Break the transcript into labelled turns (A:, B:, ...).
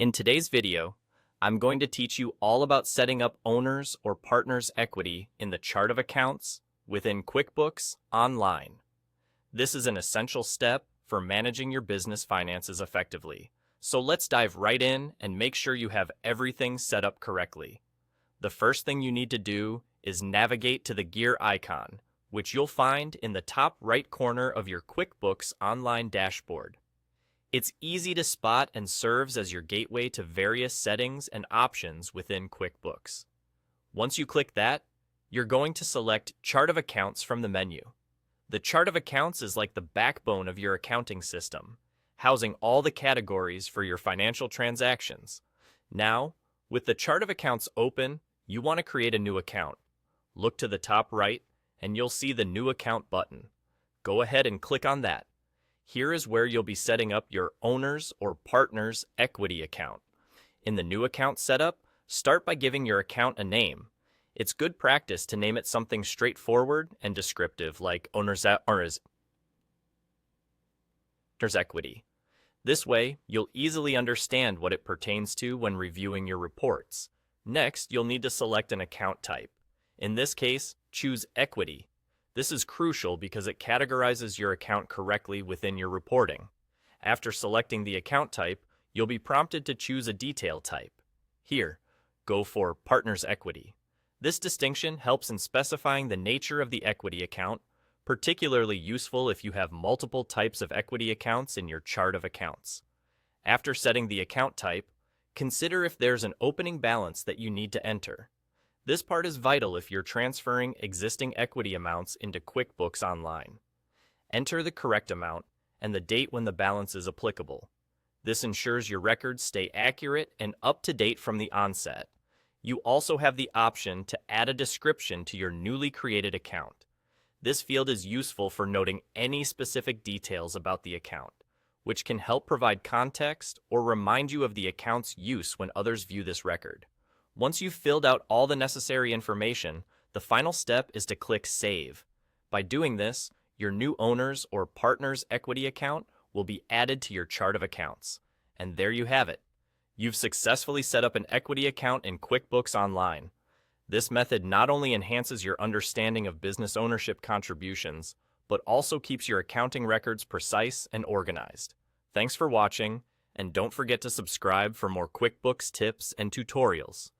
A: In today's video, I'm going to teach you all about setting up owners or partners' equity in the chart of accounts within QuickBooks Online. This is an essential step for managing your business finances effectively. So let's dive right in and make sure you have everything set up correctly. The first thing you need to do is navigate to the gear icon, which you'll find in the top right corner of your QuickBooks Online dashboard. It's easy to spot and serves as your gateway to various settings and options within QuickBooks. Once you click that, you're going to select Chart of Accounts from the menu. The Chart of Accounts is like the backbone of your accounting system, housing all the categories for your financial transactions. Now, with the Chart of Accounts open, you want to create a new account. Look to the top right, and you'll see the New Account button. Go ahead and click on that. Here is where you'll be setting up your owner's or partner's equity account. In the new account setup, start by giving your account a name. It's good practice to name it something straightforward and descriptive like owner's equity. This way, you'll easily understand what it pertains to when reviewing your reports. Next, you'll need to select an account type. In this case, choose Equity. This is crucial because it categorizes your account correctly within your reporting. After selecting the account type, you'll be prompted to choose a detail type. Here, go for Partner's Equity. This distinction helps in specifying the nature of the equity account, particularly useful if you have multiple types of equity accounts in your chart of accounts. After setting the account type, consider if there's an opening balance that you need to enter. This part is vital if you're transferring existing equity amounts into QuickBooks Online. Enter the correct amount and the date when the balance is applicable. This ensures your records stay accurate and up to date from the onset. You also have the option to add a description to your newly created account. This field is useful for noting any specific details about the account, which can help provide context or remind you of the account's use when others view this record. Once you've filled out all the necessary information, the final step is to click Save. By doing this, your new owner's or partner's equity account will be added to your chart of accounts. And there you have it. You've successfully set up an equity account in QuickBooks Online. This method not only enhances your understanding of business ownership contributions, but also keeps your accounting records precise and organized. Thanks for watching, and don't forget to subscribe for more QuickBooks tips and tutorials.